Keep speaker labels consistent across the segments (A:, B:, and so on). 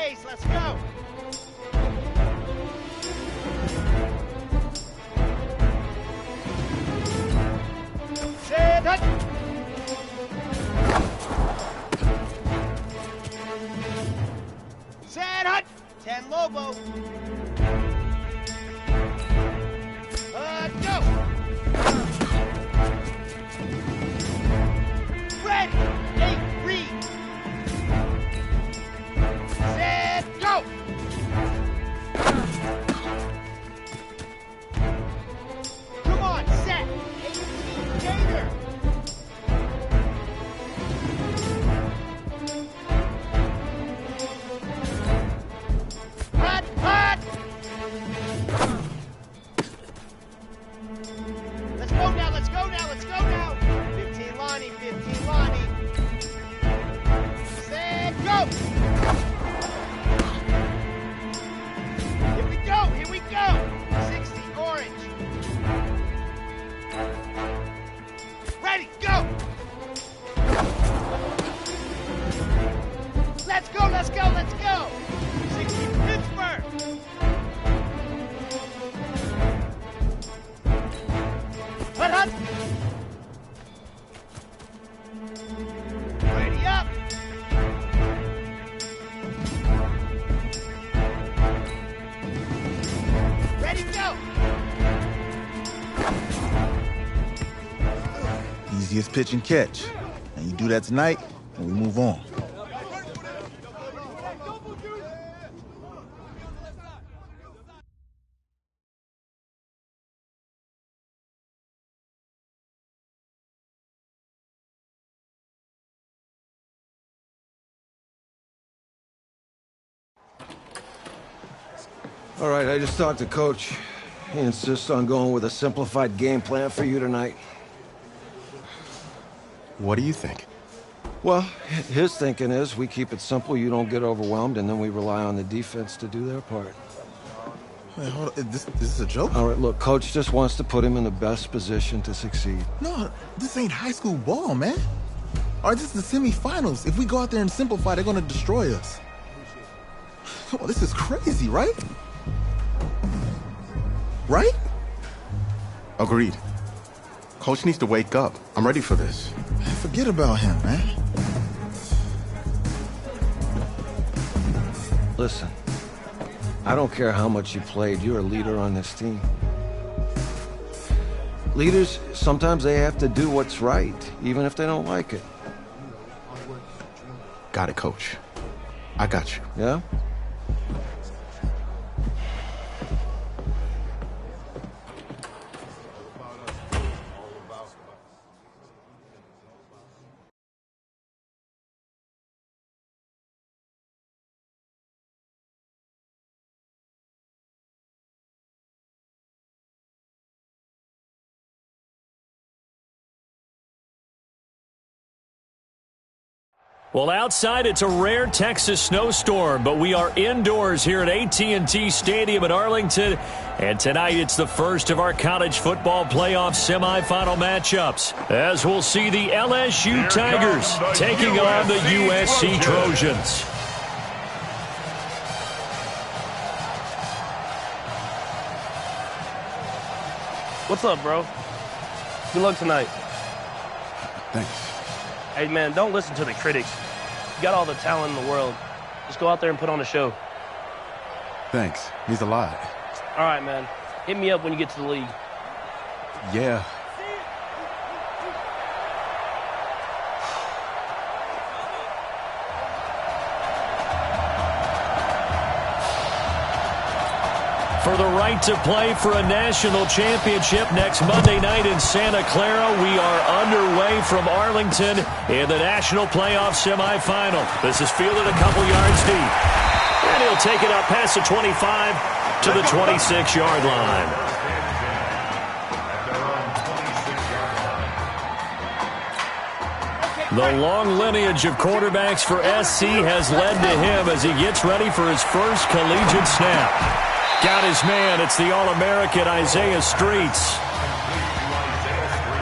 A: days. Let's go. Set hut. Set hut. 10 Lobo. Go. Ready. 8 read. Set go. Come on, set. 18 Gator. Hut, hut. Let's go now, let's go now, let's go now. 15 Lonnie, 15 Lonnie. Set go. Here we go, here we go. 60 Orange. Ready, go. Let's go, let's go, let's go. 60 Pittsburgh. Hut, hut. Ready up. Ready, go.
B: Easiest pitch and catch. And you do that tonight, and we move on.
C: All right, I just talked to Coach. He insists on going with a simplified game plan for you tonight.
D: What do you think?
C: Well, his thinking is we keep it simple, you don't get overwhelmed, and then we rely on the defense to do their part.
B: Wait, hold on. This is a joke?
C: All right, look, Coach just wants to put him in the best position to succeed.
B: No, this ain't high school ball, man. All right, this is the semifinals. If we go out there and simplify, they're going to destroy us. Come on, this is crazy, right? Right?
D: Agreed. Coach needs to wake up. I'm ready for this.
B: Forget about him, man.
C: Listen, I don't care how much you played, you're a leader on this team. Leaders, sometimes they have to do what's right, even if they don't like it.
D: Got it, Coach. I got you.
C: Yeah?
E: Well, outside, it's a rare Texas snowstorm, but we are indoors here at AT&T Stadium in Arlington. And tonight, it's the first of our college football playoff semifinal matchups, as we'll see the LSU Tigers taking on the USC Trojans.
F: What's up, bro? Good luck tonight.
D: Thanks.
F: Hey, man, don't listen to the critics. You got all the talent in the world. Just go out there and put on a show.
D: Thanks. Means a lot.
F: All right, man. Hit me up when you get to the league.
D: Yeah.
E: For the right to play for a national championship next Monday night in Santa Clara, we are underway from Arlington in the national playoff semifinal. This is fielded a couple yards deep. And he'll take it up past the 25 to the 26-yard line. The long lineage of quarterbacks for SC has led to him as he gets ready for his first collegiate snap. Got his man. It's the All-American Isaiah Streets.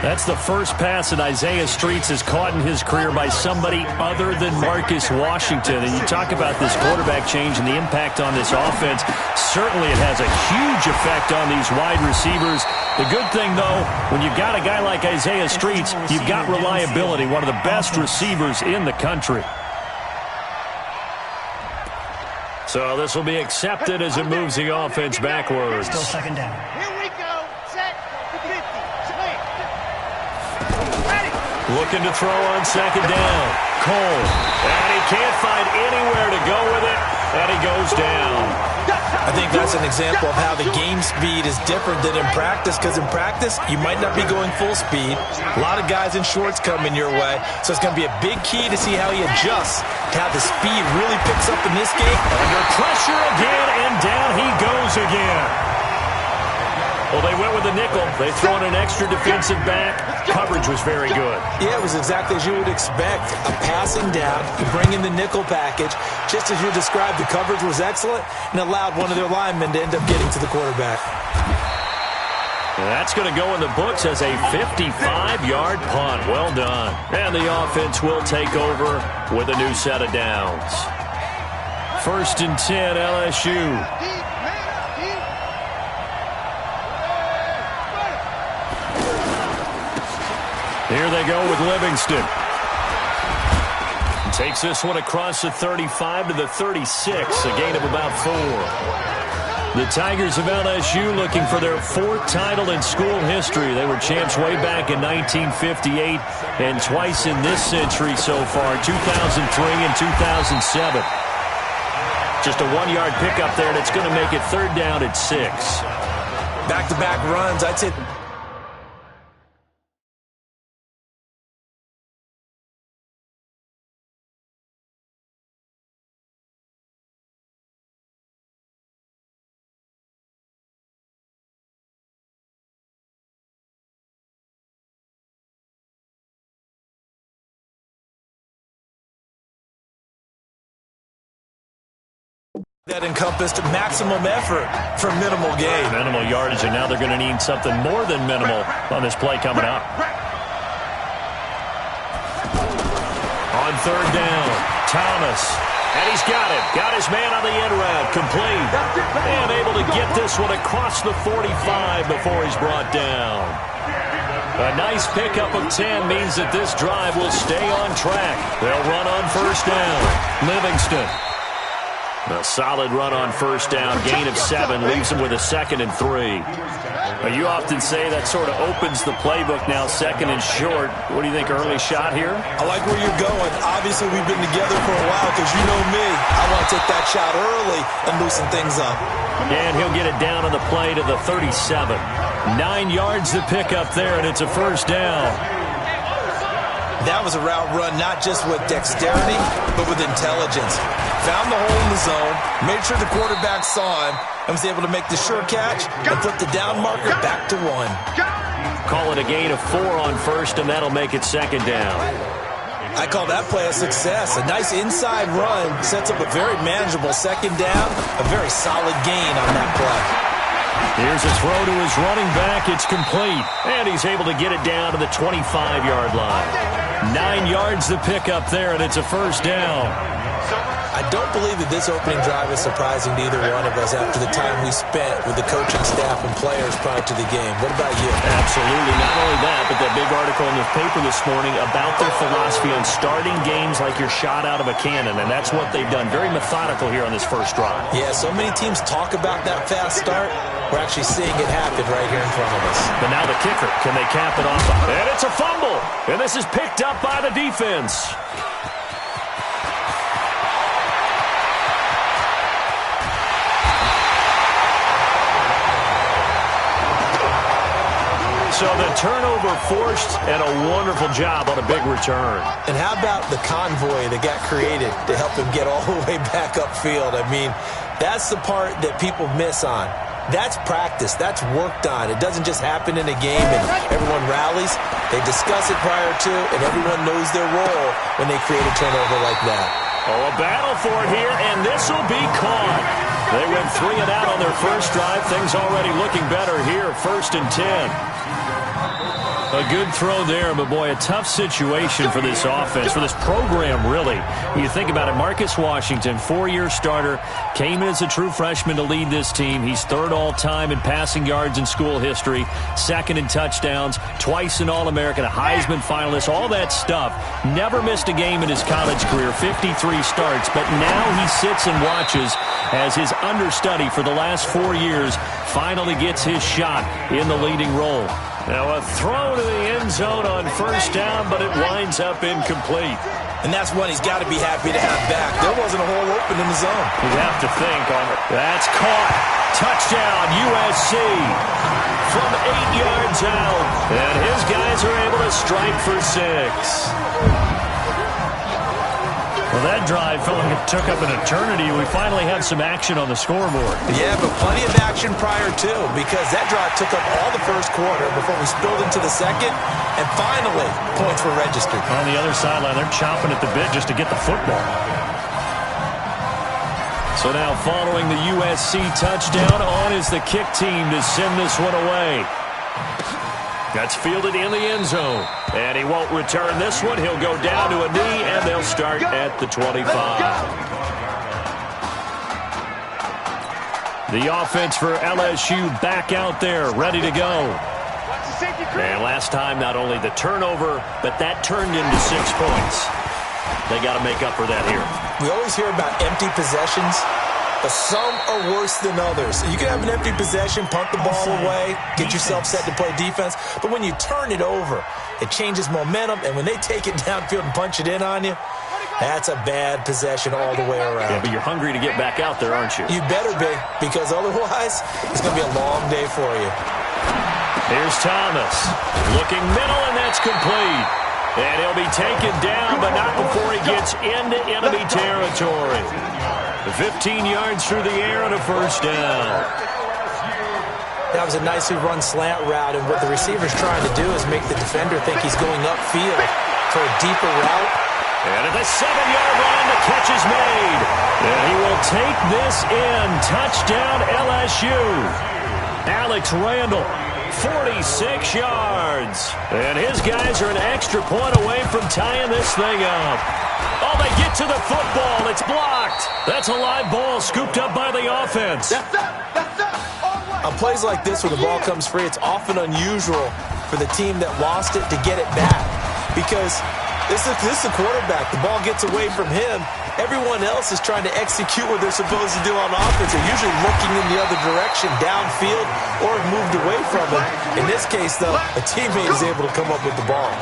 E: That's the first pass that Isaiah Streets has caught in his career by somebody other than Marcus Washington. And you talk about this quarterback change and the impact on this offense. Certainly it has a huge effect on these wide receivers. The good thing, though, when you've got a guy like Isaiah Streets, you've got reliability, one of the best receivers in the country. So this will be accepted as it moves the offense backwards.
G: Still second down.
A: Here we go. Set. 50. Swing. Ready.
E: Looking to throw on second down. Cole. And he can't find anywhere to go with it. And he goes down.
H: I think that's an example of how the game speed is different than in practice, because in practice, you might not be going full speed. A lot of guys in shorts coming your way, so it's going to be a big key to see how he adjusts to how the speed really picks up in this game.
E: Under pressure again, and down he goes again. Well, they went with the nickel. They throw in an extra defensive back. Coverage was very good.
H: Yeah, it was exactly as you would expect. A passing down, you bring in the nickel package. Just as you described, the coverage was excellent and allowed one of their linemen to end up getting to the quarterback.
E: And that's going to go in the books as a 55-yard punt. Well done. And the offense will take over with a new set of downs. 1st and 10, LSU. Here they go with Livingston. Takes this one across the 35 to the 36, a gain of about 4. The Tigers of LSU looking for their 4th title in school history. They were champs way back in 1958 and twice in this century so far, 2003 and 2007. Just a 1-yard pickup there, and it's going to make it 3rd down at 6.
H: Back-to-back runs, I'd say. That encompassed maximum effort for minimal gain.
E: Minimal yardage, and now they're going to need something more than minimal on this play coming up. On 3rd down, Thomas. And he's got it. Got his man on the end route. Complete. And able to get this one across the 45 before he's brought down. A nice pickup of 10 means that this drive will stay on track. They'll run on 1st down. Livingston. A solid run on 1st down, gain of 7, leaves him with a 2nd and 3. Now, you often say that sort of opens the playbook now, 2nd and short. What do you think, early shot here?
H: I like where you're going. Obviously, we've been together for a while because you know me. I want to take that shot early and loosen things up.
E: And he'll get it down on the play to the 37. 9 yards to pick up there, and it's a 1st down.
H: That was a route run not just with dexterity, but with intelligence. Found the hole in the zone, made sure the quarterback saw him, and was able to make the sure catch and put the down marker back to 1.
E: Call it a gain of 4 on 1st, and that'll make it 2nd down.
H: I call that play a success. A nice inside run sets up a very manageable 2nd down, a very solid gain on that play.
E: Here's a throw to his running back. It's complete. And he's able to get it down to the 25-yard line. 9 yards to pick up there, and it's a 1st down.
H: I don't believe that this opening drive is surprising to either one of us after the time we spent with the coaching staff and players prior to the game. What about you?
E: Absolutely. Not only that, but that big article in the paper this morning about their philosophy on starting games like you're shot out of a cannon, and that's what they've done. Very methodical here on this 1st drive.
H: Yeah, so many teams talk about that fast start. We're actually seeing it happen right here in front of us.
E: But now the kicker. Can they cap it off? And it's a fumble. And this is picked up by the defense. So the turnover forced, and a wonderful job on a big return.
H: And how about the convoy that got created to help him get all the way back upfield? I mean, that's the part that people miss on. That's practice. That's worked on. It doesn't just happen in a game and everyone rallies. They discuss it prior to, and everyone knows their role when they create a turnover like that.
E: Oh, a battle for it here, and this will be caught. They went 3 and out on their 1st drive. Things already looking better here, 1st and 10. A good throw there, but boy, a tough situation for this offense, for this program, really. When you think about it, Marcus Washington, 4-year starter, came in as a true freshman to lead this team. He's third all-time in passing yards in school history, second in touchdowns, twice an All-American, a Heisman finalist, all that stuff. Never missed a game in his college career, 53 starts, but now he sits and watches as his understudy for the last 4 years finally gets his shot in the leading role. Now a throw to the end zone on first down, but it winds up incomplete.
H: And that's one he's got to be happy to have back. There wasn't a hole open in the zone.
E: You'd have to think on it. That's caught. Touchdown, USC. From 8 yards out. And his guys are able to strike for 6. Well, that drive felt like it took up an eternity. We finally have some action on the scoreboard.
H: Yeah, but plenty of action prior to, because that drive took up all the first quarter before we spilled into the second, and finally, points were registered.
E: On the other sideline, they're chomping at the bit just to get the football. So now following the USC touchdown, on is the kick team to send this one away. That's fielded in the end zone. And he won't return this one. He'll go down to a knee, and they'll start at the 25. The offense for LSU back out there, ready to go. And last time, not only the turnover, but that turned into 6 points. They got to make up for that here.
H: We always hear about empty possessions, but some are worse than others. You can have an empty possession, punt the ball away, get yourself set to play defense, but when you turn it over, it changes momentum, and when they take it downfield and punch it in on you, that's a bad possession all the way around.
E: Yeah, but you're hungry to get back out there, aren't you?
H: You better be, because otherwise, it's going to be a long day for you.
E: Here's Thomas, looking middle, and that's complete. And he'll be taken down, but not before he gets into enemy territory. 15 yards through the air and a first down.
H: That was a nicely run slant route, and what the receiver's trying to do is make the defender think he's going upfield for a deeper route.
E: And at the 7-yard line, the catch is made. And he will take this in. Touchdown, LSU. Alex Randall, 46 yards. And his guys are an extra point away from tying this thing up. Oh, they get to the football. It's blocked. That's a live ball scooped up by the offense.
H: On plays like this, when the ball comes free, it's often unusual for the team that lost it to get it back. Because this is the quarterback. The ball gets away from him. Everyone else is trying to execute what they're supposed to do on offense. They're usually looking in the other direction, downfield, or moved away from him. In this case, though, a teammate is able to come up with the ball.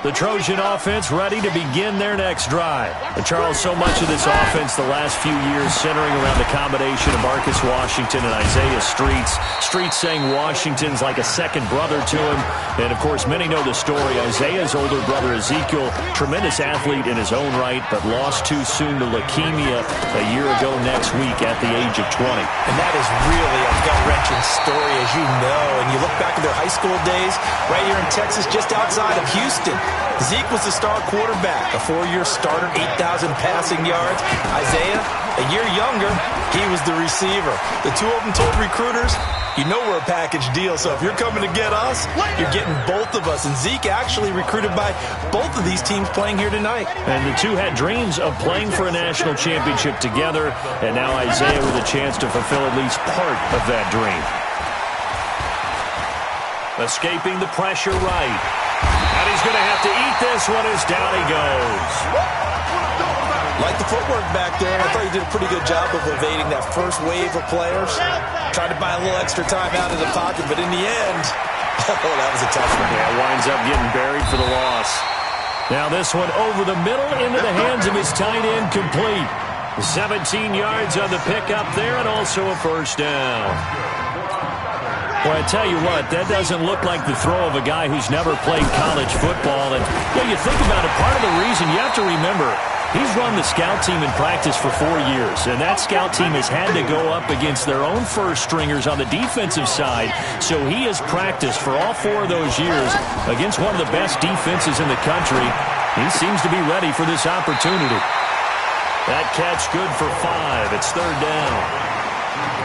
E: The Trojan offense ready to begin their next drive. But Charles, so much of this offense the last few years centering around the combination of Marcus Washington and Isaiah Streets. Streets saying Washington's like a second brother to him. And, of course, many know the story. Isaiah's older brother, Ezekiel, tremendous athlete in his own right, but lost too soon to leukemia a year ago next week at the age of 20.
H: And that is really a gut-wrenching story, as you know. And you look back at their high school days right here in Texas, just outside of Houston. Zeke was the star quarterback, a 4-year starter, 8,000 passing yards. Isaiah, a year younger, he was the receiver. The two of them told recruiters, you know we're a package deal, so if you're coming to get us, you're getting both of us. And Zeke actually recruited by both of these teams playing here tonight.
E: And the two had dreams of playing for a national championship together, and now Isaiah with a chance to fulfill at least part of that dream. Escaping the pressure right. And he's going to have to eat this one as down he goes.
H: Like the footwork back there, I thought he did a pretty good job of evading that first wave of players. Tried to buy a little extra time out of the pocket, but in the end, oh, that was a tough one.
E: Yeah, winds up getting buried for the loss. Now this one over the middle into the hands of his tight end, complete. 17 yards on the pickup there, and also a first down. Well, I tell you what, that doesn't look like the throw of a guy who's never played college football. And you think about it, part of the reason you have to remember, he's run the scout team in practice for 4 years, and that scout team has had to go up against their own first stringers on the defensive side. So he has practiced for all 4 of those years against one of the best defenses in the country. He seems to be ready for this opportunity. That catch good for 5. It's third down.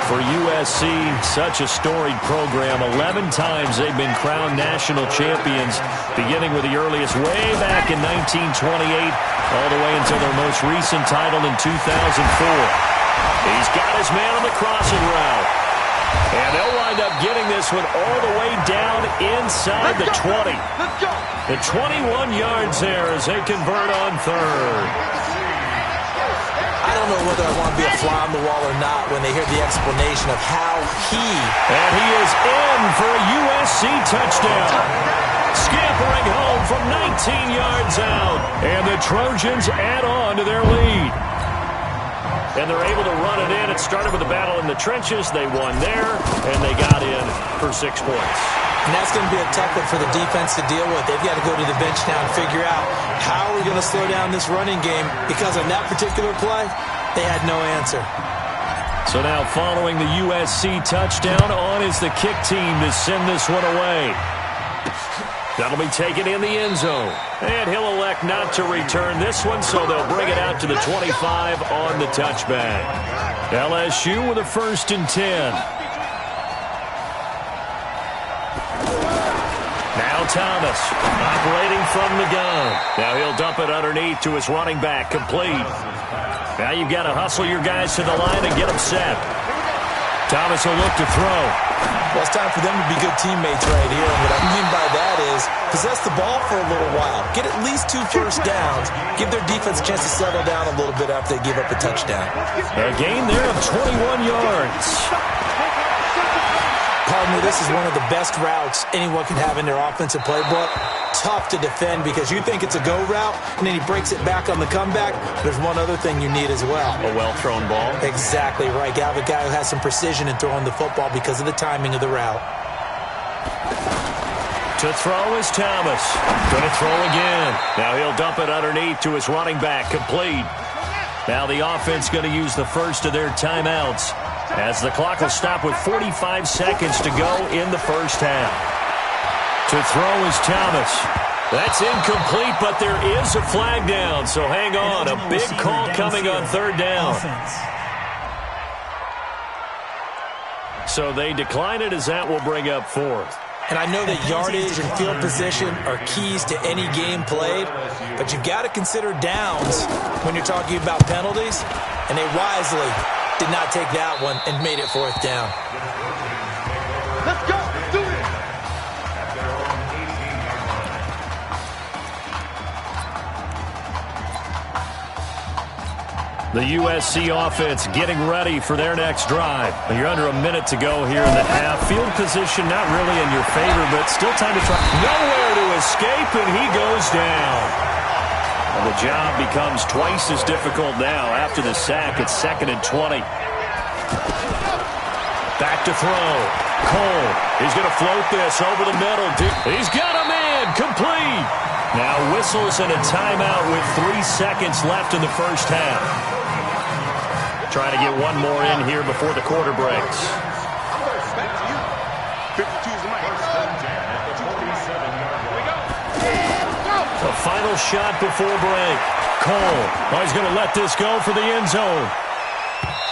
E: For USC, such a storied program. 11 times they've been crowned national champions, beginning with the earliest way back in 1928, all the way until their most recent title in 2004. He's got his man on the crossing route. And they'll wind up getting this one all the way down inside the 20. The 21 yards there as they convert on third.
H: I don't know whether I want to be a fly on the wall or not when they hear the explanation of how he...
E: And he is in for a USC touchdown. Scampering home from 19 yards out. And the Trojans add on to their lead. And they're able to run it in. It started with a battle in the trenches. They won there, and they got in for 6 points.
H: And that's going to be a tough one for the defense to deal with. They've got to go to the bench now and figure out how are we going to slow down this running game, because on that particular play, they had no answer.
E: So now following the USC touchdown, on is the kick team to send this one away. That'll be taken in the end zone. And he'll elect not to return this one, so they'll bring it out to the 25 on the touchback. LSU with a 1st and 10. Now Thomas, operating from the gun. Now he'll dump it underneath to his running back, complete. Now you've got to hustle your guys to the line and get them set. Thomas will look to throw.
H: Well, it's time for them to be good teammates right here. And what I mean by that is possess the ball for a little while. Get at least 2 first downs. Give their defense a chance to settle down a little bit after they give up a touchdown.
E: A gain there of 21 yards.
H: Pardon me, this is one of the best routes anyone can have in their offensive playbook. Tough to defend because you think it's a go route, and then he breaks it back on the comeback. There's one other thing you need as well.
E: A well-thrown ball.
H: Exactly right. You have a guy who has some precision in throwing the football because of the timing of the route.
E: To throw is Thomas. Going to throw again. Now he'll dump it underneath to his running back, complete. Now the offense going to use the first of their timeouts, as the clock will stop with 45 seconds to go in the first half. To throw is Thomas. That's incomplete, but there is a flag down, so hang on. A big call coming on 3rd down. So they decline it, as that will bring up 4th.
H: And I know that yardage and field position are keys to any game played, but you've got to consider downs when you're talking about penalties, and they wisely did not take that one and made it 4th down.
A: Let's go. Do it.
E: The USC offense getting ready for their next drive. You're under a minute to go here in the half. Field position not really in your favor, but still time to try. Nowhere to escape, and he goes down. And the job becomes twice as difficult now after the sack. It's 2nd and 20. Back to throw. Cole, he's going to float this over the middle. He's got a man, complete. Now whistles and a timeout with 3 seconds left in the first half. Trying to get one more in here before the quarter breaks. The final shot before break. Cole, he's going to let this go for the end zone.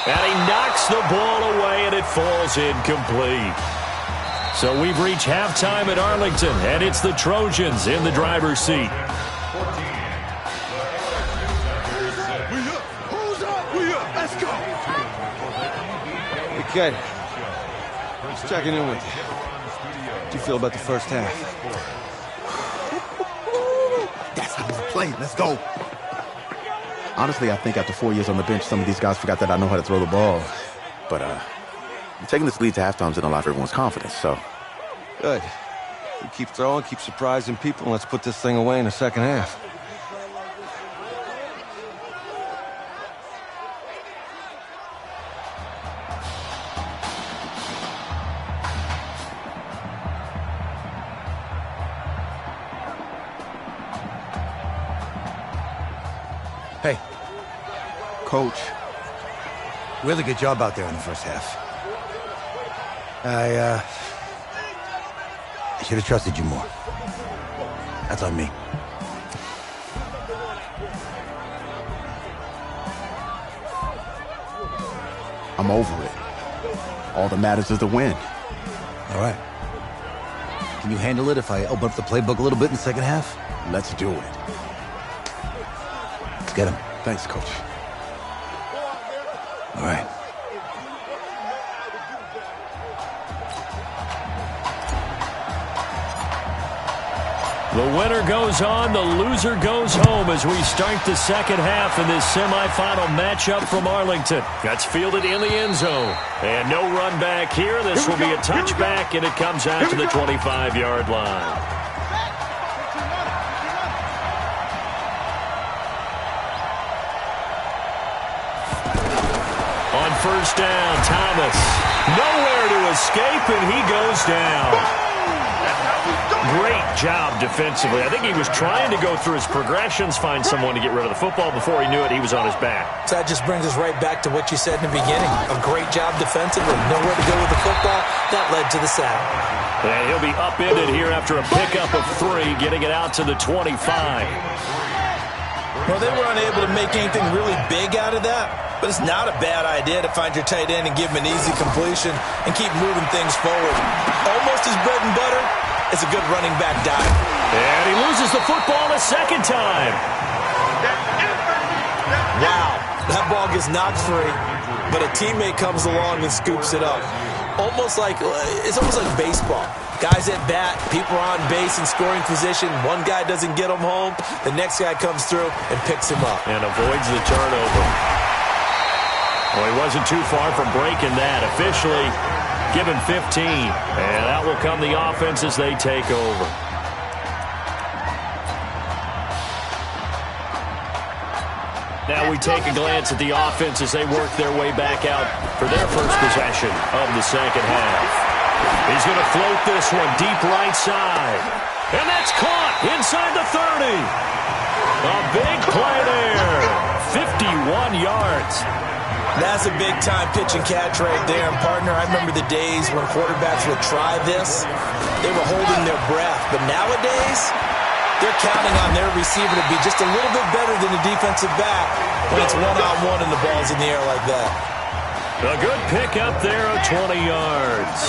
E: And he knocks the ball away, and it falls incomplete. So we've reached halftime at Arlington, and it's the Trojans in the driver's seat.
A: Let's go.
C: Okay. Just checking in with you. How do you feel about the first half?
B: That's how we play. Let's go. Honestly, I think after 4 years on the bench, some of these guys forgot that I know how to throw the ball. But taking this lead to halftime's in a lot of everyone's confidence, so.
C: Good. We keep throwing, keep surprising people, and let's put this thing away in the second half.
G: Hey.
B: Coach.
G: Really good job out there in the first half. I should have trusted you more. That's on me.
B: I'm over it. All that matters is the win.
G: All right. Can you handle it if I open up the playbook a little bit in the second half?
B: Let's do it.
G: Let's get him.
B: Thanks, Coach.
G: All right.
E: The winner goes on, the loser goes home as we start the second half in this semifinal matchup from Arlington. That's fielded in the end zone. And no run back here. This will be a touchback, and it comes out to the 25-yard line. On first down, Thomas. Nowhere to escape, and he goes down. Great job defensively. I think he was trying to go through his progressions, find someone to get rid of the football. Before he knew it, he was on his back.
H: So that just brings us right back to what you said in the beginning. A great job defensively. Nowhere to go with the football. That led to the sack.
E: And he'll be upended here after a pickup of 3, getting it out to the 25.
H: Well, they were unable to make anything really big out of that, but it's not a bad idea to find your tight end and give him an easy completion and keep moving things forward. Almost his bread and butter. It's a good running back dive.
E: And he loses the football a second time.
H: Wow, that ball gets knocked free, but a teammate comes along and scoops it up. It's almost like baseball. Guys at bat, people are on base in scoring position. One guy doesn't get him home. The next guy comes through and picks him up.
E: And avoids the turnover. Well, he wasn't too far from breaking that. Officially given 15. And out will come the offense as they take over. Now we take a glance at the offense as they work their way back out for their first possession of the second half. He's going to float this one deep right side. And that's caught inside the 30. A big play there. 51 yards.
H: That's a big-time pitch and catch right there. And, partner, I remember the days when quarterbacks would try this. They were holding their breath. But nowadays, they're counting on their receiver to be just a little bit better than the defensive back when it's one-on-one and the ball's in the air like that.
E: A good pickup there of 20 yards.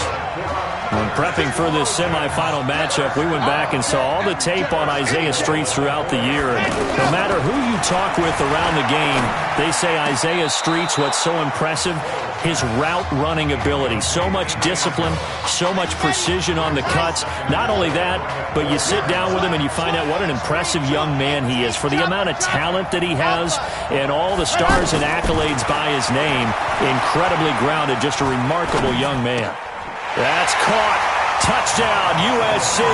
E: When prepping for this semifinal matchup, we went back and saw all the tape on Isaiah Streets throughout the year. And no matter who you talk with around the game, they say Isaiah Streets, what's so impressive, his route running ability. So much discipline, so much precision on the cuts. Not only that, but you sit down with him and you find out what an impressive young man he is. For the amount of talent that he has and all the stars and accolades by his name, incredibly grounded, just a remarkable young man. That's caught. Touchdown, USC.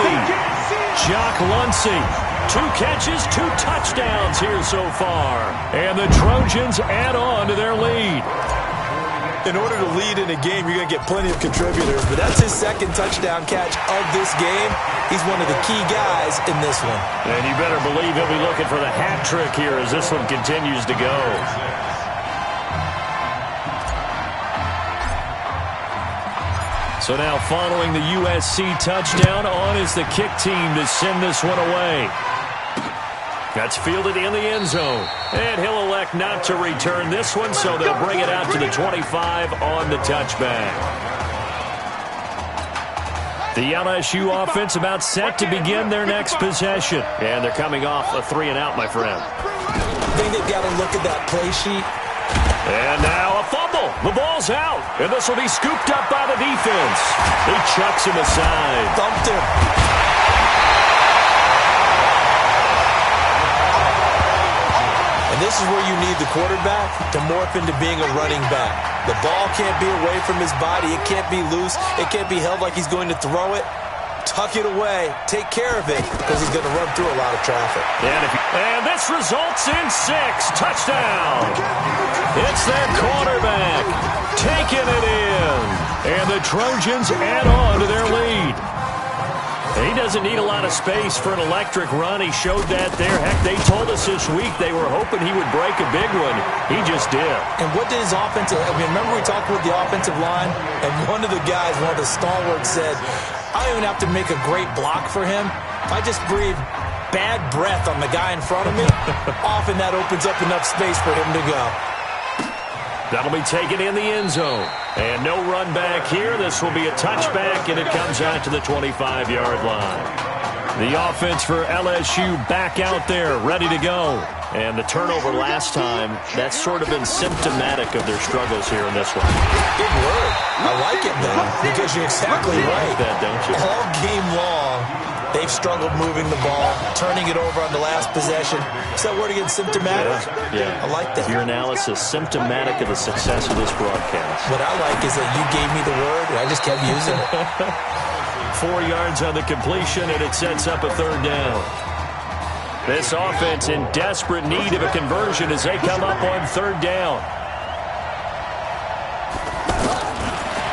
E: Jock Luncey. 2 catches, 2 touchdowns here so far. And the Trojans add on to their lead.
H: In order to lead in a game, you're going to get plenty of contributors, but that's his second touchdown catch of this game. He's one of the key guys in this one.
E: And you better believe he'll be looking for the hat trick here as this one continues to go. So now following the USC touchdown, on is the kick team to send this one away. That's fielded in the end zone. And he'll elect not to return this one, so they'll bring it out to the 25 on the touchback. The LSU offense about set to begin their next possession. And thee coming off a 3-and-out, my friend.
H: I think they've got to look at that play sheet.
E: And now a fumble. The ball's out. And this will be scooped up by the defense. He chucks him aside.
H: Thumped him. And this is where you need the quarterback to morph into being a running back. The ball can't be away from his body. It can't be loose. It can't be held like he's going to throw it. Tuck it away. Take care of it because he's going to run through a lot of traffic.
E: And this results in 6. Touchdown. It's their quarterback taking it in. And the Trojans add on to their lead. He doesn't need a lot of space for an electric run. He showed that there. Heck, they told us this week they were hoping he would break a big one. He just did.
H: And what did his offensive... I mean, remember we talked with the offensive line? And one of the guys, one of the stalwarts said, I don't even have to make a great block for him. I just breathe bad breath on the guy in front of me. Often that opens up enough space for him to go.
E: That'll be taken in the end zone. And no run back here. This will be a touchback, and it comes out to the 25-yard line. The offense for LSU back out there, ready to go. And the turnover last time, that's sort of been symptomatic of their struggles here in this one.
H: Big word. I like it, man, because you're exactly
E: You
H: right.
E: like that, don't you?
H: All game long, they've struggled moving the ball, turning it over on the last possession. Is that word again, symptomatic?
E: Yeah.
H: I like that.
E: Your analysis, symptomatic of the success of this broadcast.
H: What I like is that you gave me the word, and I just kept using it.
E: 4 yards on the completion, and it sets up a third down. This offense in desperate need of a conversion as they come up on third down.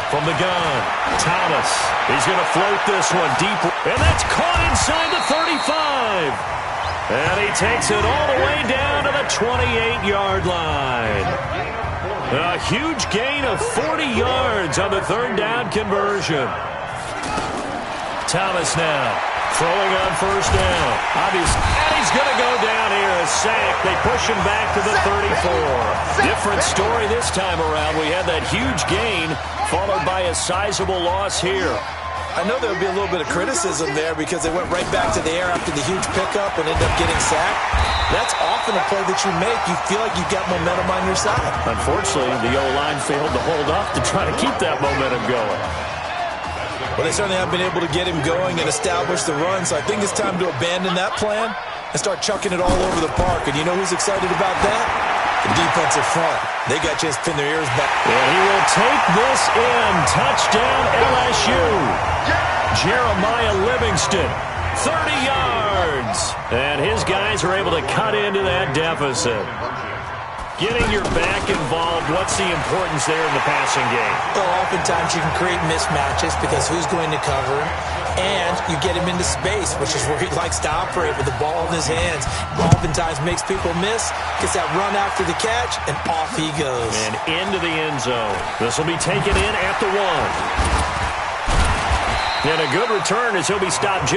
E: From the gun, Thomas. He's going to float this one deep, and that's caught inside the 35. And he takes it all the way down to the 28-yard line. A huge gain of 40 yards on the third down conversion. Thomas now throwing on first down. Obviously, and he's going to go down here. A sack. They push him back to the 34. Different story this time around. We had that huge gain followed by a sizable loss here.
H: I know there would be a little bit of criticism there because they went right back to the air after the huge pickup and ended up getting sacked. That's often a play that you make. You feel like you've got momentum on your side.
E: Unfortunately, the O-line failed to hold up to try to keep that momentum going.
H: Well, they certainly have been able to get him going and establish the run, so I think it's time to abandon that plan and start chucking it all over the park. And you know who's excited about that? The defensive front. They got just pin their ears back.
E: And he will take this in. Touchdown, LSU. Jeremiah Livingston, 30 yards. And his guys are able to cut into that deficit. Getting your back involved, what's the importance there in the passing game?
H: Well, oftentimes you can create mismatches because who's going to cover him, and you get him into space, which is where he likes to operate with the ball in his hands. Oftentimes makes people miss, gets that run after the catch, and off he goes.
E: And into the end zone. This will be taken in at the 1. And a good return as he'll be stopped.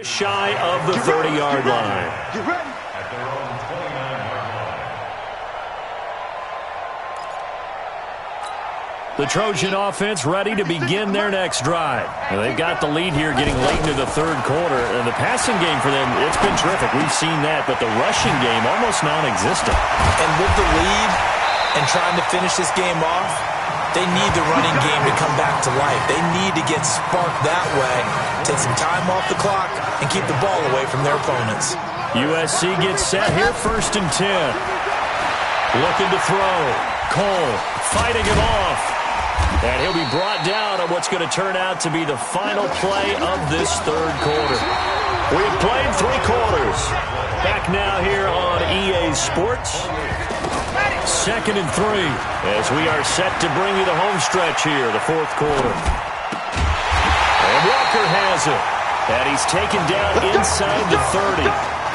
E: Shy of the 30-yard line. The Trojan offense ready to begin their next drive. And they've got the lead here getting late into the third quarter. And the passing game for them, it's been terrific. We've seen that. But the rushing game, almost non-existent.
H: And with the lead and trying to finish this game off, they need the running game to come back to life. They need to get sparked that way, take some time off the clock, and keep the ball away from their opponents.
E: USC gets set here, 1st and 10. Looking to throw. Cole fighting him off. And he'll be brought down on what's going to turn out to be the final play of this third quarter. We have played 3 quarters. Back now here on EA Sports. 2nd and 3 as we are set to bring you the home stretch here, the 4th quarter. And Walker has it. And he's taken down inside the 30.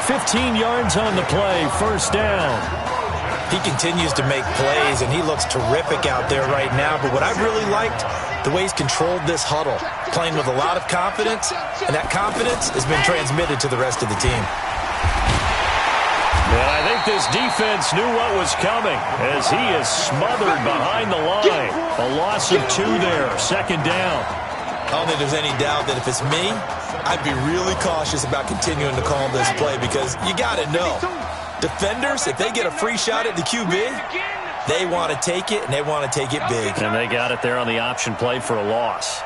E: 15 yards on the play, 1st down.
H: He continues to make plays, and he looks terrific out there right now. But what I've really liked, the way he's controlled this huddle, playing with a lot of confidence, and that confidence has been transmitted to the rest of the team.
E: And I think this defense knew what was coming as he is smothered behind the line. A loss of 2 there, 2nd down.
H: I don't think there's any doubt that if it's me, I'd be really cautious about continuing to call this play because you got to know, defenders, if they get a free shot at the QB, they want to take it, and they want to take it big.
E: And they got it there on the option play for a loss.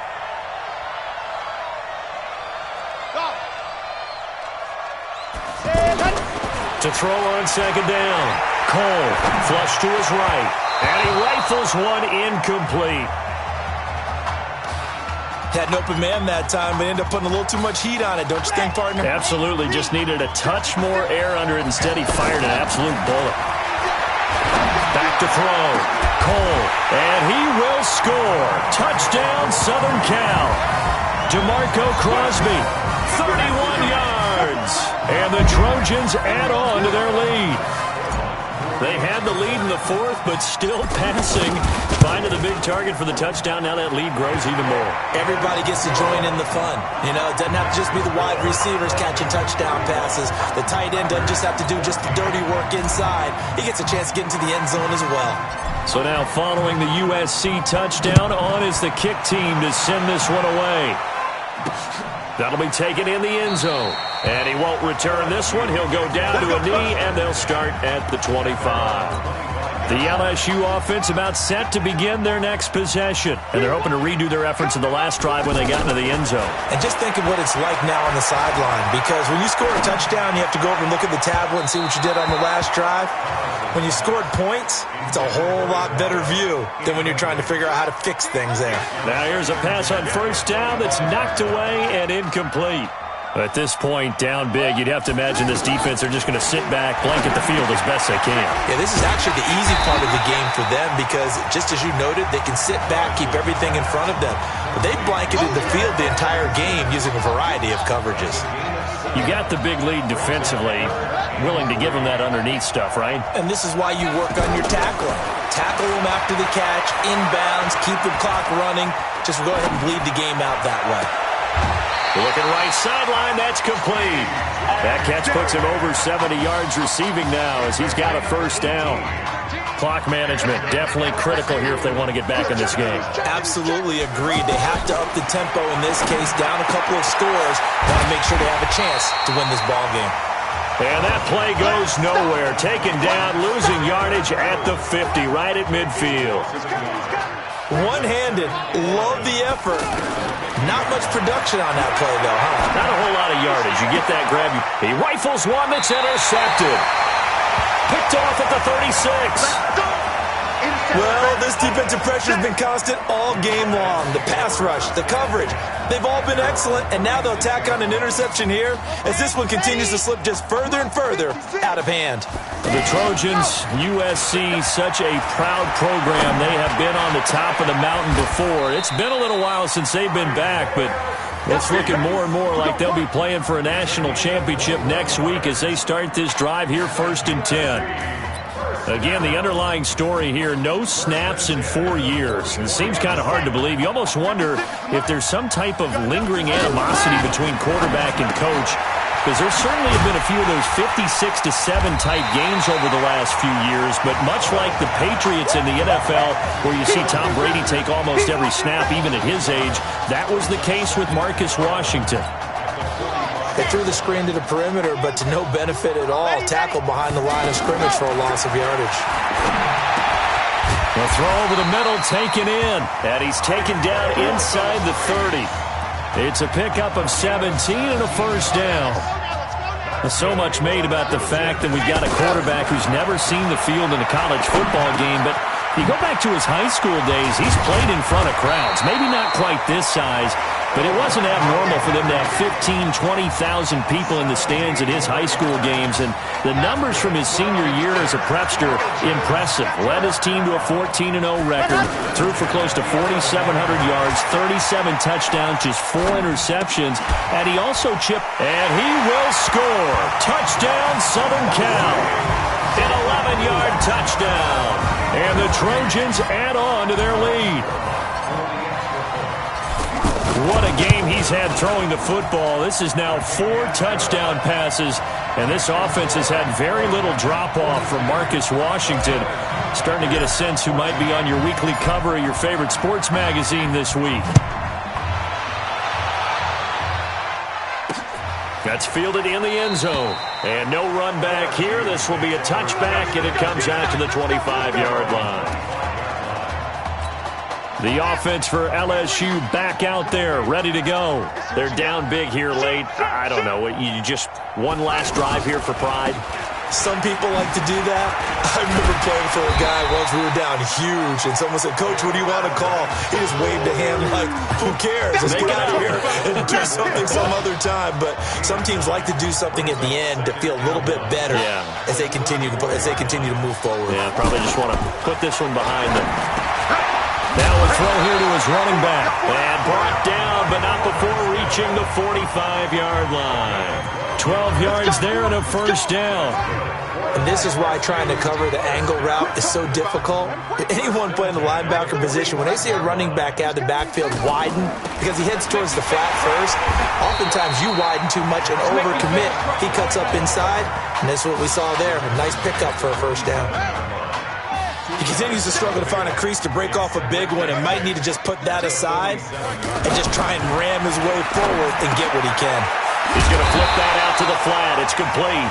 E: To throw on 2nd down. Cole, flush to his right. And he rifles one incomplete.
H: Had an open man that time, but ended up putting a little too much heat on it, don't you think, partner?
E: Absolutely. Just needed a touch more air under it. Instead, he fired an absolute bullet. Back to throw. Cole. And he will score. Touchdown, Southern Cal. DeMarco Crosby. 31 yards. And the Trojans add on to their lead. They had the lead in the fourth, but still passing. Finding the big target for the touchdown. Now that lead grows even more.
H: Everybody gets to join in the fun. You know, it doesn't have to just be the wide receivers catching touchdown passes. The tight end doesn't just have to do just the dirty work inside. He gets a chance to get into the end zone as well.
E: So now following the USC touchdown, on is the kick team to send this one away. That'll be taken in the end zone. And he won't return this one. He'll go down to a knee, and they'll start at the 25. The LSU offense about set to begin their next possession. And they're hoping to redo their efforts in the last drive when they got into the end zone.
H: And just think of what it's like now on the sideline. Because when you score a touchdown, you have to go over and look at the tablet and see what you did on the last drive. When you scored points, it's a whole lot better view than when you're trying to figure out how to fix things there.
E: Now here's a pass on first down that's knocked away and incomplete. At this point, down big, you'd have to imagine this defense are just going to sit back, blanket the field as best they can.
H: Yeah, this is actually the easy part of the game for them because, just as you noted, they can sit back, keep everything in front of them. But they blanketed the field the entire game using a variety of coverages.
E: You got the big lead defensively, willing to give them that underneath stuff, right?
H: And this is why you work on your tackling. Tackle them after the catch, inbounds, keep the clock running. Just go ahead and bleed the game out that way.
E: Looking right sideline, that's complete. That catch puts him over 70 yards receiving now as he's got a first down. Clock management definitely critical here if they want to get back in this game.
H: Absolutely agreed. They have to up the tempo in this case, down a couple of scores. Want to make sure they have a chance to win this ball game.
E: And that play goes nowhere. Taken down, losing yardage at the 50, right at midfield.
H: One-handed, love the effort. Not much production on that play, though, huh?
E: Not a whole lot of yardage. You get that grab. He rifles one that's intercepted. Picked off at the 36.
H: Well, this defensive pressure has been constant all game long. The pass rush, the coverage, they've all been excellent, and now they'll tack on an interception here as this one continues to slip just further and further out of hand.
E: The Trojans, USC, such a proud program. They have been on the top of the mountain before. It's been a little while since they've been back, but it's looking more and more like they'll be playing for a national championship next week as they start this drive here 1st and 10. Again, the underlying story here, no snaps in 4 years. It seems kind of hard to believe. You almost wonder if there's some type of lingering animosity between quarterback and coach, because there certainly have been a few of those 56-7 type games over the last few years, but much like the Patriots in the NFL, where you see Tom Brady take almost every snap, even at his age, that was the case with Marcus Washington.
H: They threw the screen to the perimeter, but to no benefit at all. Tackled behind the line of scrimmage for a loss of yardage.
E: The throw over the middle, taken in. And he's taken down inside the 30. It's a pickup of 17 and a first down. So much made about the fact that we've got a quarterback who's never seen the field in a college football game, but you go back to his high school days, he's played in front of crowds. Maybe not quite this size, but it wasn't abnormal for them to have 15,000, 20,000 people in the stands at his high school games. And the numbers from his senior year as a prepster, impressive. Led his team to a 14-0 record, threw for close to 4,700 yards, 37 touchdowns, just 4 interceptions. And he also chipped, and he will score. Touchdown, Southern Cal. An 11-yard touchdown. And the Trojans add on to their lead. What a game he's had throwing the football. This is now 4 touchdown passes, and this offense has had very little drop-off from Marcus Washington. Starting to get a sense who might be on your weekly cover of your favorite sports magazine this week. That's fielded in the end zone. And no run back here. This will be a touchback, and it comes out to the 25-yard line. The offense for LSU back out there, ready to go. They're down big here late. I don't know. You just one last drive here for pride?
H: Some people like to do that. I remember playing for a guy once. We were down huge, and someone said, "Coach, what do you want to call?" He just waved a hand like, "Who cares? Let's get out of here and do something some other time." But some teams like to do something at the end to feel a little bit better as they continue to move forward.
E: Yeah, probably just want to put this one behind them. Now a throw here to his running back. And brought down, but not before reaching the 45-yard line. 12 yards there and a first down.
H: And this is why trying to cover the angle route is so difficult. Anyone playing the linebacker position, when they see a running back out of the backfield widen, because he heads towards the flat first, oftentimes you widen too much and overcommit. He cuts up inside, and that's what we saw there. A nice pickup for a first down. He continues to struggle to find a crease to break off a big one and might need to just put that aside and just try and ram his way forward and get what he can.
E: He's going to flip that out to the flat. It's complete.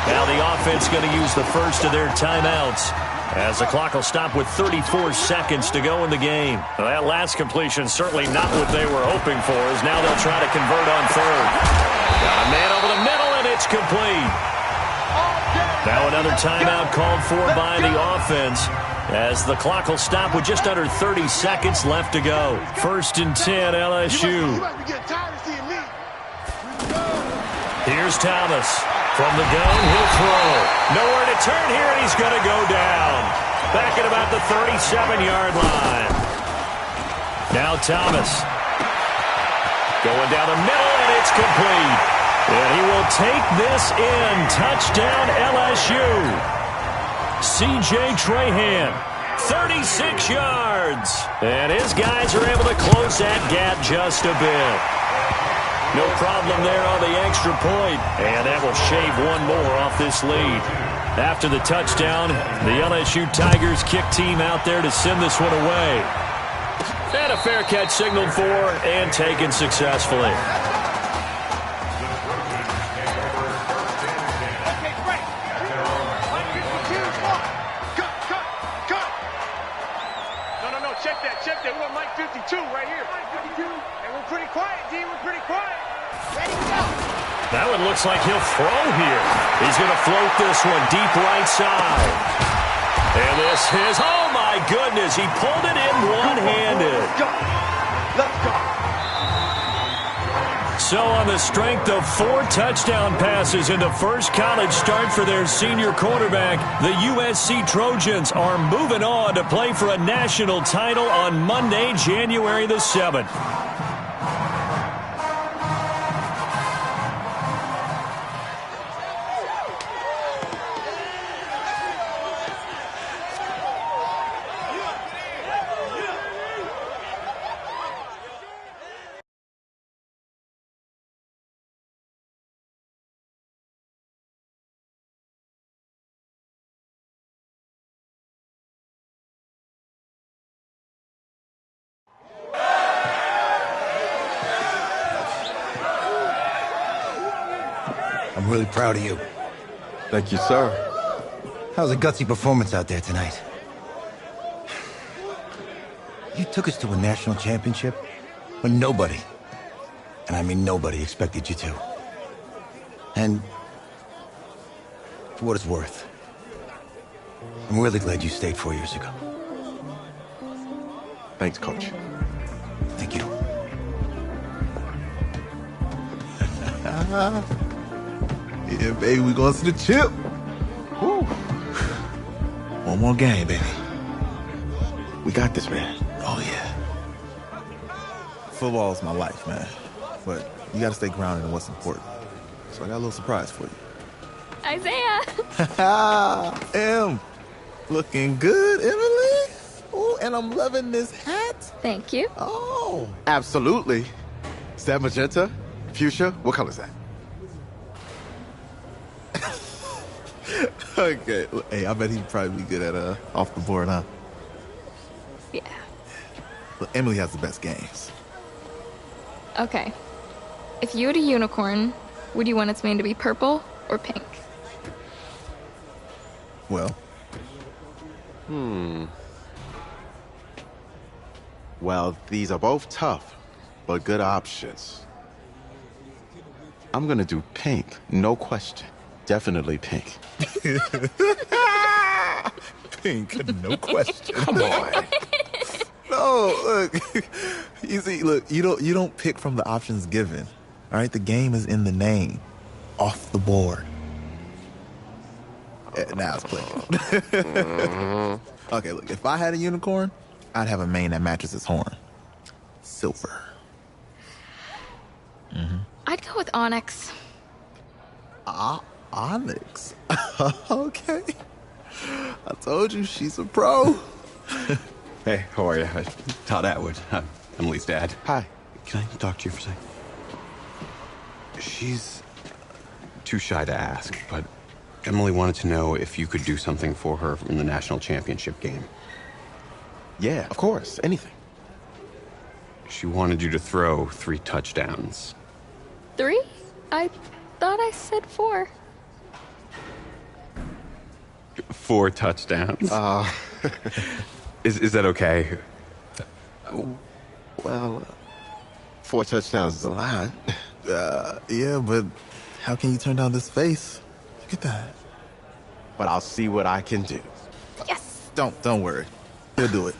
E: Now the offense going to use the first of their timeouts as the clock will stop with 34 seconds to go in the game. Well, that last completion certainly not what they were hoping for, as now they'll try to convert on third. Got a man over the middle, and it's complete. Now another timeout called for by the offense as the clock will stop with just under 30 seconds left to go. 1st and 10, LSU. Here's Thomas. From the gun, he'll throw. Nowhere to turn here, and he's going to go down. Back at about the 37-yard line. Now Thomas. Going down the middle, and it's complete. And he will take this in. Touchdown, LSU. C.J. Trahan, 36 yards. And his guys are able to close that gap just a bit. No problem there on the extra point. And that will shave one more off this lead. After the touchdown, the LSU Tigers kick team out there to send this one away. And a fair catch signaled for and taken successfully.
A: Check that. We're on Mike 52 right here. Mike 52. And we're pretty quiet, D. We're pretty quiet. Ready to go.
E: That one looks like he'll throw here. He's going to float this one deep right side. And this is, oh my goodness, he pulled it in one-handed.
A: Let's go.
E: So on the strength of 4 touchdown passes in the first college start for their senior quarterback, the USC Trojans are moving on to play for a national title on Monday, January the 7th.
G: I'm really proud of you.
D: Thank you, sir.
G: How's a gutsy performance out there tonight? You took us to a national championship when nobody, and I mean nobody, expected you to. And for what it's worth, I'm really glad you stayed 4 years ago.
D: Thanks, Coach.
G: Thank you.
I: Yeah, baby, we going to the chip. Woo. One more game, baby.
D: We got this, man.
I: Oh, yeah. Football is my life, man. But you got to stay grounded in what's important. So I got a little surprise for you.
J: Isaiah!
I: Looking good, Emily. Oh, and I'm loving this hat.
J: Thank you.
I: Oh.
D: Absolutely. Is that magenta? Fuchsia? What color is that?
I: Okay. Hey, I bet he'd probably be good at off the board, huh?
J: Yeah.
I: Look, Emily has the best games.
J: Okay. If you had a unicorn, would you want its mane to be purple or pink?
I: Well.
D: Well, these are both tough, but good options. I'm gonna do pink, no question.
B: Definitely pink.
I: Pink, no question.
B: Come on.
I: No, look. You see, look, you don't pick from the options given. All right, the game is in the name. Off the board. Now it's clicking. Okay, look, if I had a unicorn, I'd have a mane that matches its horn. Silver.
J: I'd go with onyx.
I: Onyx. Okay. I told you she's a pro.
K: Hey, how are you? Todd Atwood. I'm Emily's dad.
B: Hi.
K: Can I talk to you for a second? She's too shy to ask, but Emily wanted to know if you could do something for her in the national championship game.
B: Yeah, of course. Anything.
K: She wanted you to throw 3 touchdowns.
J: 3? I thought I said 4.
K: 4 touchdowns? Is that okay?
B: Well, 4 touchdowns is a lot.
I: Yeah, but how can you turn down this face? Look at that.
B: But I'll see what I can do.
J: Yes!
I: Don't worry. He'll do it.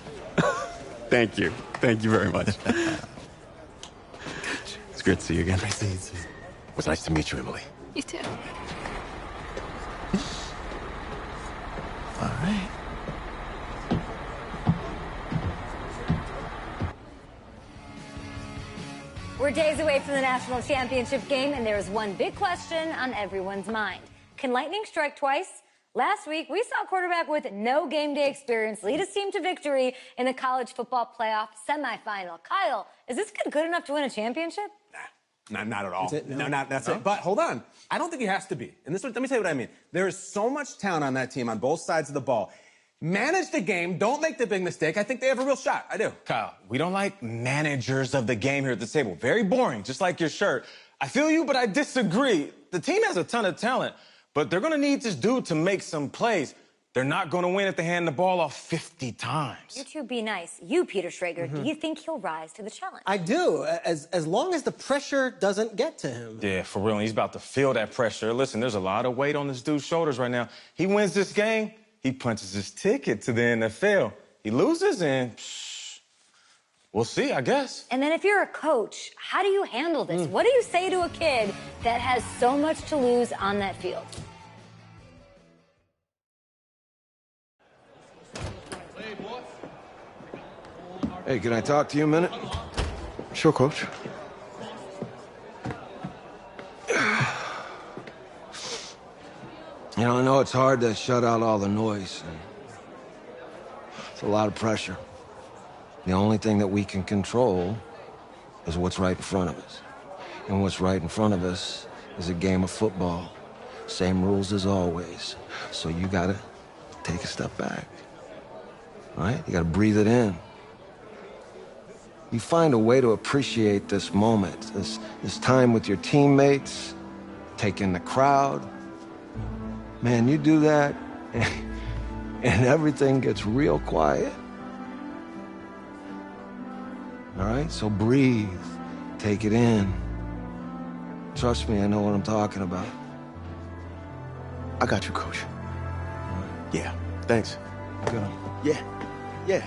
K: Thank you. Thank you very much. It's great to see you again.
I: Nice to meet you.
B: It was nice to meet you, Emily.
J: You too.
I: All right.
L: We're days away from the national championship game, and there is one big question on everyone's mind. Can lightning strike twice? Last week, we saw a quarterback with no game day experience lead his team to victory in the college football playoff semifinal. Kyle, is this kid good enough to win a championship?
M: Nah, not at all.
N: That's it?
M: No, that's it. But hold on. I don't think he has to be. And let me tell you what I mean. There is so much talent on that team on both sides of the ball. Manage the game. Don't make the big mistake. I think they have a real shot. I do.
N: Kyle, we don't like managers of the game here at the table. Very boring, just like your shirt. I feel you, but I disagree. The team has a ton of talent, but they're going to need this dude to make some plays. They're not going to win if they hand the ball off 50 times.
L: You two be nice. You, Peter Schrager, do you think he'll rise to the challenge?
O: I do, as long as the pressure doesn't get to him.
N: Yeah, for real. He's about to feel that pressure. Listen, there's a lot of weight on this dude's shoulders right now. He wins this game, he punches his ticket to the NFL. He loses, and we'll see, I guess.
L: And then if you're a coach, how do you handle this? What do you say to a kid that has so much to lose on that field?
C: Hey, can I talk to you a minute?
B: Sure, Coach.
C: You know, I know it's hard to shut out all the noise. It's a lot of pressure. The only thing that we can control is what's right in front of us. And what's right in front of us is a game of football. Same rules as always. So you gotta take a step back. All right? You gotta breathe it in. You find a way to appreciate this moment, this time with your teammates, take in the crowd. Man, you do that, and everything gets real quiet. All right? So breathe. Take it in. Trust me, I know what I'm talking about.
B: I got you, Coach. Yeah, thanks.
C: Good.
B: Yeah.